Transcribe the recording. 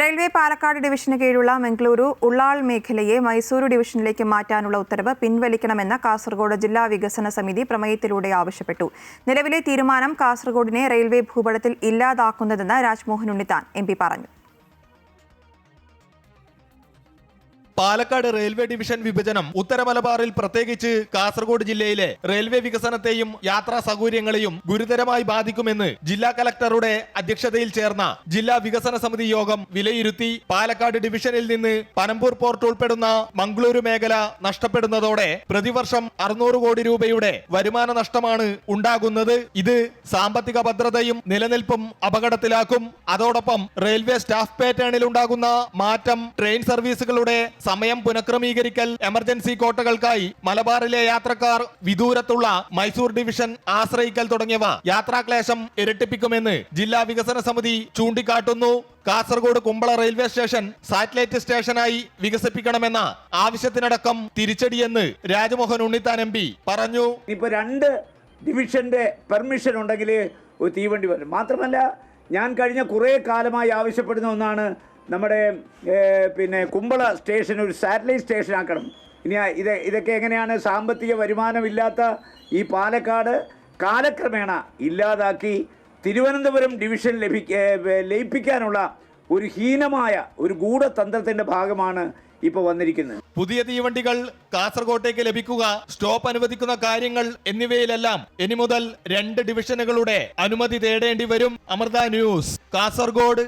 Railway Palakkad ഡിവിഷന് കീഴിലുള്ള മംഗളൂരു ഉള്ളാൾ മേഖലയെ മൈസൂരു ഡിവിഷനിലേക്ക് മാറ്റാനുള്ള ഉത്തരവ് പിൻവലിക്കണമെന്ന് കാസർഗോഡ് ജില്ലാ വികസന സമിതി പ്രമേയത്തിലൂടെ ആവശ്യപ്പെട്ടു. നിലവിലെ തീരുമാനം കാസർഗോഡിനെ റെയിൽവേ ഭൂപടത്തിൽ ഇല്ലാതാക്കുന്നതെന്ന് രാജ്മോഹൻ ഉണ്ണിത്താൻ എം പറഞ്ഞു. പാലക്കാട് റെയിൽവേ ഡിവിഷൻ വിഭജനം ഉത്തര മലബാറിൽ പ്രത്യേകിച്ച് കാസർഗോഡ് ജില്ലയിലെ റെയിൽവേ വികസനത്തെയും യാത്രാ സൗകര്യങ്ങളെയും ഗുരുതരമായി ബാധിക്കുമെന്ന് ജില്ലാ കലക്ടറുടെ അധ്യക്ഷതയിൽ ചേർന്ന ജില്ലാ വികസന സമിതി യോഗം വിലയിരുത്തി. പാലക്കാട് ഡിവിഷനിൽ നിന്ന് പനമ്പൂർ പോർട്ട് ഉൾപ്പെടുന്ന മംഗളൂരു മേഖല നഷ്ടപ്പെടുന്നതോടെ പ്രതിവർഷം 600 കോടി രൂപയുടെ വരുമാന നഷ്ടമാണ് ഉണ്ടാകുന്നത്. ഇത് സാമ്പത്തിക ഭദ്രതയും നിലനിൽപ്പും അപകടത്തിലാക്കും. അതോടൊപ്പം റെയിൽവേ സ്റ്റാഫ് പാറ്റേണിൽ ഉണ്ടാകുന്ന മാറ്റം, ട്രെയിൻ സർവീസുകളുടെ സമയം പുനഃക്രമീകരിക്കൽ, എമർജൻസി കോട്ടകൾക്കായി മലബാറിലെ യാത്രക്കാർ വിദൂരത്തുള്ള മൈസൂർ ഡിവിഷൻ ആശ്രയിക്കൽ തുടങ്ങിയവ യാത്രാക്ലേശം ഇരട്ടിപ്പിക്കുമെന്ന് ജില്ലാ വികസന സമിതി ചൂണ്ടിക്കാട്ടുന്നു. Kasaragod Kumbla railway station satellite സ്റ്റേഷനായി വികസിപ്പിക്കണമെന്ന ആവശ്യത്തിനടക്കം തിരിച്ചടിയെന്ന് രാജ്മോഹൻ ഉണ്ണിത്താൻ എം പറഞ്ഞു. ഇപ്പൊ 2 ഡിവിഷന്റെ പെർമിഷൻ ഉണ്ടെങ്കിൽ ഒരു തീവണ്ടി വരും. മാത്രമല്ല, ഞാൻ കഴിഞ്ഞ കുറേ കാലമായി ആവശ്യപ്പെടുന്ന ഒന്നാണ് നമ്മുടെ കുമ്പള സ്റ്റേഷൻ ഒരു സാറ്റലൈറ്റ് സ്റ്റേഷൻ ആക്കണം. ഇനി ഇതൊക്കെ എങ്ങനെയാണ് സാമ്പത്തിക വരുമാനമില്ലാത്ത ഈ പാലക്കാട് കാലക്രമേണ ഇല്ലാതാക്കി തിരുവനന്തപുരം ഡിവിഷൻ ലയിപ്പിക്കാനുള്ള ഒരു ഹീനമായ ഒരു ഗൂഢതന്ത്രത്തിന്റെ ഭാഗമാണ് ഇപ്പോൾ വന്നിരിക്കുന്നത്. പുതിയ തീവണ്ടികൾ കാസർഗോട്ടേക്ക് ലഭിക്കുക, സ്റ്റോപ്പ് അനുവദിക്കുന്ന കാര്യങ്ങൾ എന്നിവയിലെല്ലാം ഇനി മുതൽ 2 ഡിവിഷനുകളുടെ അനുമതി തേടേണ്ടി വരും. അമൃത ന്യൂസ്, കാസർഗോഡ്.